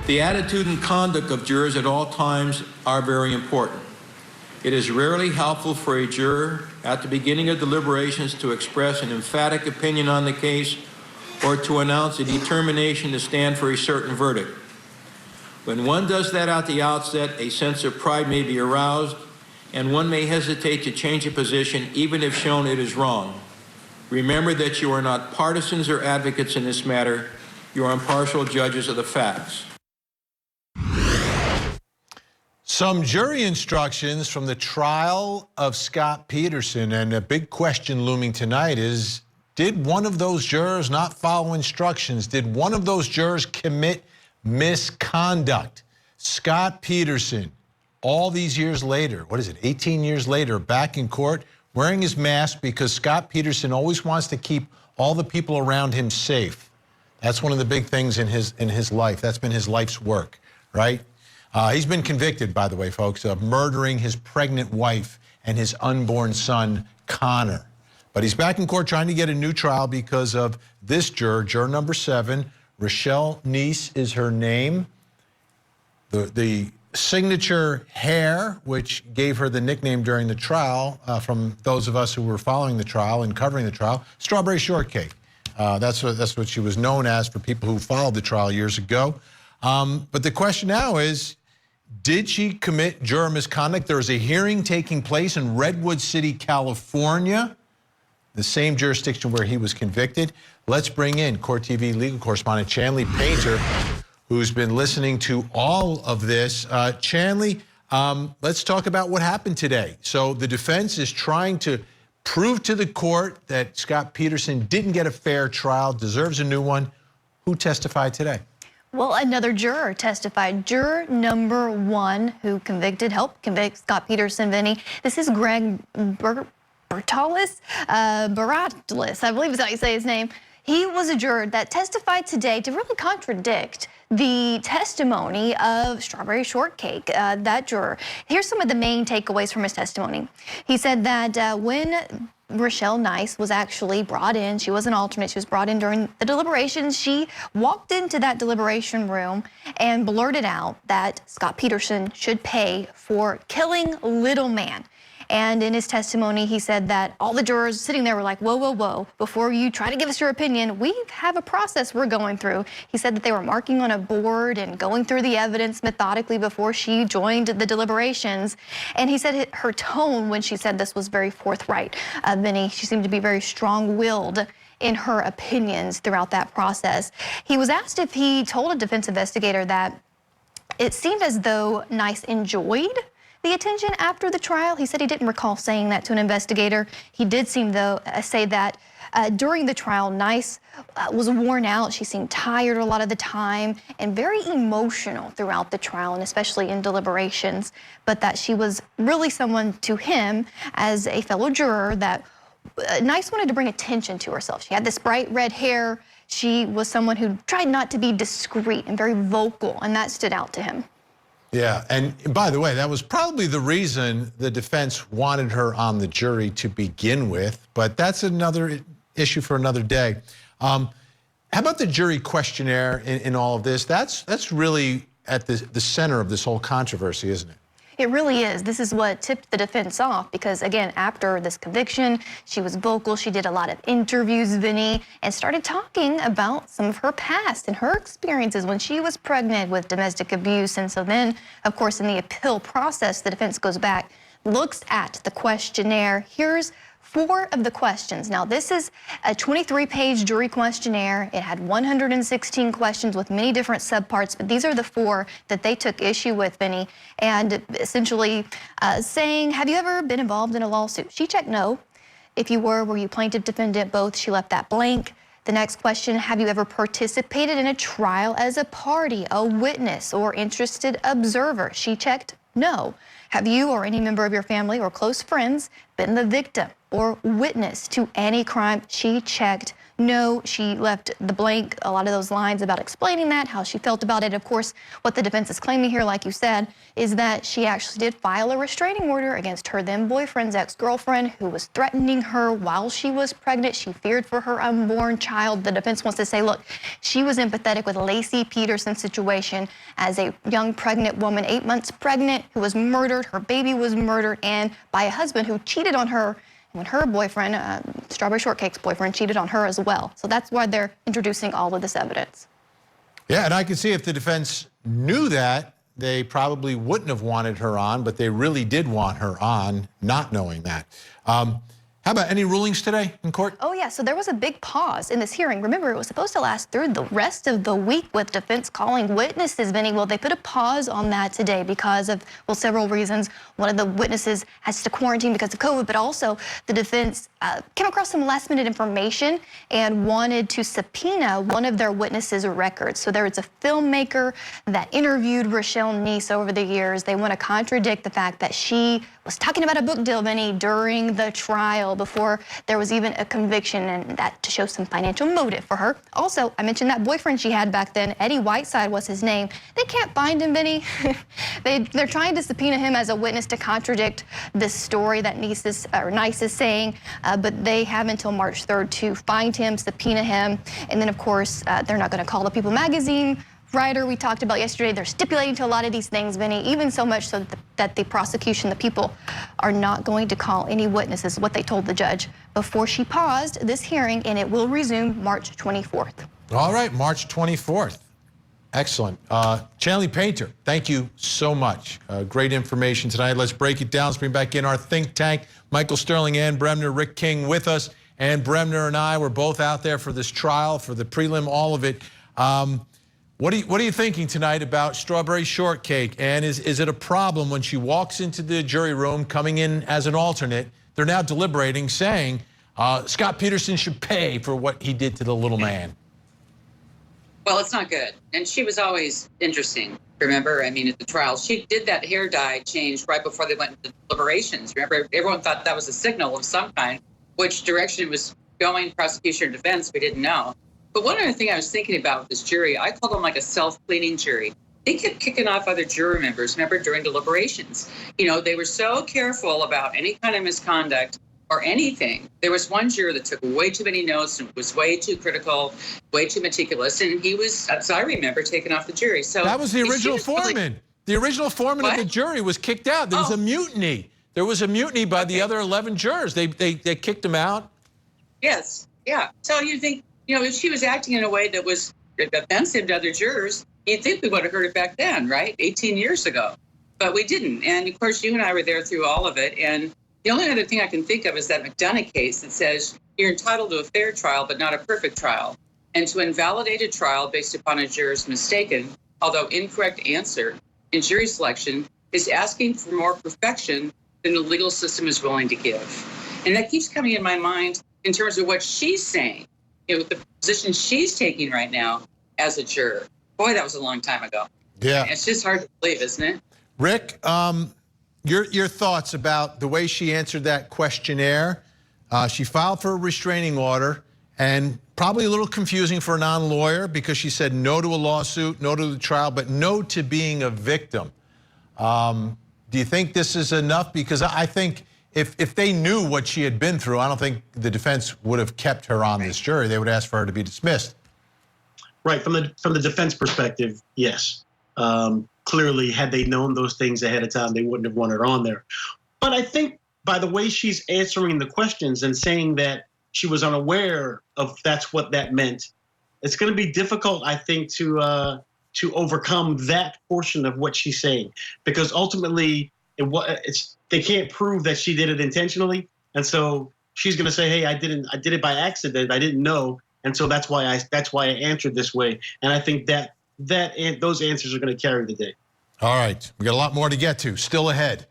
The attitude and conduct of jurors at all times are very important. It is rarely helpful for a juror at the beginning of deliberations to express an emphatic opinion on the case or to announce a determination to stand for a certain verdict. When one does that at the outset, a sense of pride may be aroused, and one may hesitate to change a position even if shown it is wrong. Remember that you are not partisans or advocates in this matter. You are impartial judges of the facts. Some jury instructions from the trial of Scott Peterson, and a big question looming tonight is, did one of those jurors not follow instructions? Did one of those jurors commit misconduct? Scott Peterson, all these years later, 18 years later, back in court, wearing his mask because Scott Peterson always wants to keep all the people around him safe. That's one of the big things in his life. That's been his life's work, right? He's been convicted, by the way, folks, of murdering his pregnant wife and his unborn son, Connor. But he's back in court trying to get a new trial because of this juror, juror number 7. Richelle is her name. The signature hair, which gave her the nickname during the trial, from those of us who were following the trial and covering the trial, Strawberry Shortcake. That's what she was known as for people who followed the trial years ago. But the question now is, did she commit juror misconduct? There is a hearing taking place in Redwood City, California, the same jurisdiction where he was convicted. Let's bring in Court TV legal correspondent Chanley Painter, who's been listening to all of this. Chanley, let's talk about what happened today. So the defense is trying to prove to the court that Scott Peterson didn't get a fair trial, deserves a new one. Who testified today? Well, another juror testified. Juror number 1 who helped convict Scott Peterson, Vinny. This is Greg Baratalis, I believe is how you say his name. He was a juror that testified today to really contradict the testimony of Strawberry Shortcake, that juror. Here's some of the main takeaways from his testimony. He said that when Richelle was actually brought in, she was an alternate, she was brought in during the deliberations, she walked into that deliberation room and blurted out that Scott Peterson should pay for killing little man. And in his testimony, he said that all the jurors sitting there were like, whoa, whoa, whoa, before you try to give us your opinion, we have a process we're going through. He said that they were marking on a board and going through the evidence methodically before she joined the deliberations. And he said her tone when she said this was very forthright. Vinny, she seemed to be very strong-willed in her opinions throughout that process. He was asked if he told a defense investigator that it seemed as though Nice enjoyed the attention after the trial. He said he didn't recall saying that to an investigator. He did seem, though, say that during the trial, Nice was worn out. She seemed tired a lot of the time and very emotional throughout the trial, and especially in deliberations, but that she was really someone to him as a fellow juror that Nice wanted to bring attention to herself. She had this bright red hair. She was someone who tried not to be discreet and very vocal, and that stood out to him. Yeah, and by the way, that was probably the reason the defense wanted her on the jury to begin with, but that's another issue for another day. How about the jury questionnaire in all of this? That's really at the center of this whole controversy, isn't it? It really is. This is what tipped the defense off because, again, after this conviction, she was vocal. She did a lot of interviews, Vinny, and started talking about some of her past and her experiences when she was pregnant with domestic abuse. And so then, of course, in the appeal process, the defense goes back, looks at the questionnaire. Here's 4 of the questions. Now, this is a 23-page jury questionnaire. It had 116 questions with many different subparts, but these are the 4 that they took issue with, Vinny, and essentially saying, have you ever been involved in a lawsuit? She checked no. If you were you plaintiff, defendant, both? She left that blank. The next question, have you ever participated in a trial as a party, a witness, or interested observer? She checked no. Have you or any member of your family or close friends been the victim or witness to any crime? She checked no. She left the blank, a lot of those lines about explaining that, how she felt about it. Of course, what the defense is claiming here, like you said, is that she actually did file a restraining order against her then boyfriend's ex-girlfriend who was threatening her while she was pregnant. She feared for her unborn child. The defense wants to say, look, she was empathetic with Lacey Peterson's situation as a young pregnant woman, 8 months pregnant, who was murdered. Her baby was murdered, and by a husband who cheated on her when her boyfriend, Strawberry Shortcake's boyfriend, cheated on her as well. So that's why they're introducing all of this evidence. Yeah, and I can see if the defense knew that, they probably wouldn't have wanted her on, but they really did want her on, not knowing that. How about any rulings today in court? Oh, yeah. So there was a big pause in this hearing. Remember, it was supposed to last through the rest of the week with defense calling witnesses, Vinny. Well, they put a pause on that today because of, well, several reasons. One of the witnesses has to quarantine because of COVID, but also the defense came across some last-minute information and wanted to subpoena one of their witnesses' records. So there is a filmmaker that interviewed Richelle over the years. They want to contradict the fact that she was talking about a book deal, Vinny, during the trial before there was even a conviction, and that to show some financial motive for her. Also, I mentioned that boyfriend she had back then, Eddie Whiteside was his name. They can't find him, Vinny. They're trying to subpoena him as a witness to contradict this story that Nice is saying, but they have until March 3rd to find him, subpoena him, and then of course they're not going to call the People magazine writer we talked about yesterday. They're stipulating to a lot of these things, Vinny, even so much so that the prosecution, the People, are not going to call any witnesses, what they told the judge before she paused this hearing, and it will resume March 24th. All right, March 24th. Excellent. Chanley Painter, thank you so much. Great information tonight. Let's break it down. Let's bring back in our think tank. Michael Sterling, Ann Bremner, Rick King with us. Ann Bremner and I were both out there for this trial, for the prelim, all of it. What are you thinking tonight about Strawberry Shortcake? And is it a problem when she walks into the jury room coming in as an alternate? They're now deliberating, saying Scott Peterson should pay for what he did to the little man. Well, it's not good. And she was always interesting. Remember, I mean, at the trial, she did that hair dye change right before they went into deliberations. Remember, everyone thought that was a signal of some kind, which direction it was going, prosecution or defense, we didn't know. But one other thing I was thinking about with this jury, I call them like a self-cleaning jury. They kept kicking off other juror members, remember, during deliberations. You know, they were so careful about any kind of misconduct or anything. There was one juror that took way too many notes and was way too critical, way too meticulous, and he was, as I remember, taken off the jury. So that was the original foreman. The original foreman of the jury was kicked out. There was a mutiny. There was a mutiny by the other 11 jurors. They kicked him out. Yes, yeah. So you think, you know, if she was acting in a way that was offensive to other jurors, you'd think we would have heard it back then, right? 18 years ago. But we didn't. And of course, you and I were there through all of it. And the only other thing I can think of is that McDonough case that says you're entitled to a fair trial, but not a perfect trial. And to invalidate a trial based upon a juror's mistaken, although incorrect answer in jury selection is asking for more perfection than the legal system is willing to give. And that keeps coming in my mind in terms of what she's saying, you know, the position she's taking right now as a juror. Boy, that was a long time ago. Yeah. It's just hard to believe, isn't it? Rick, your thoughts about the way she answered that questionnaire. She filed for a restraining order, and probably a little confusing for a non-lawyer because she said no to a lawsuit, no to the trial, but no to being a victim. Do you think this is enough? Because I think if they knew what she had been through, I don't think the defense would have kept her on this jury. They would ask for her to be dismissed. Right, from the defense perspective, yes. Clearly, had they known those things ahead of time, they wouldn't have wanted her on there. But I think by the way she's answering the questions and saying that she was unaware of that's what that meant, it's going to be difficult, I think, to overcome that portion of what she's saying, because ultimately they can't prove that she did it intentionally, and so she's going to say, "Hey, I did it by accident. I didn't know." And so that's why I answered this way. And I think those answers are going to carry the day. All right, we got a lot more to get to. Still ahead.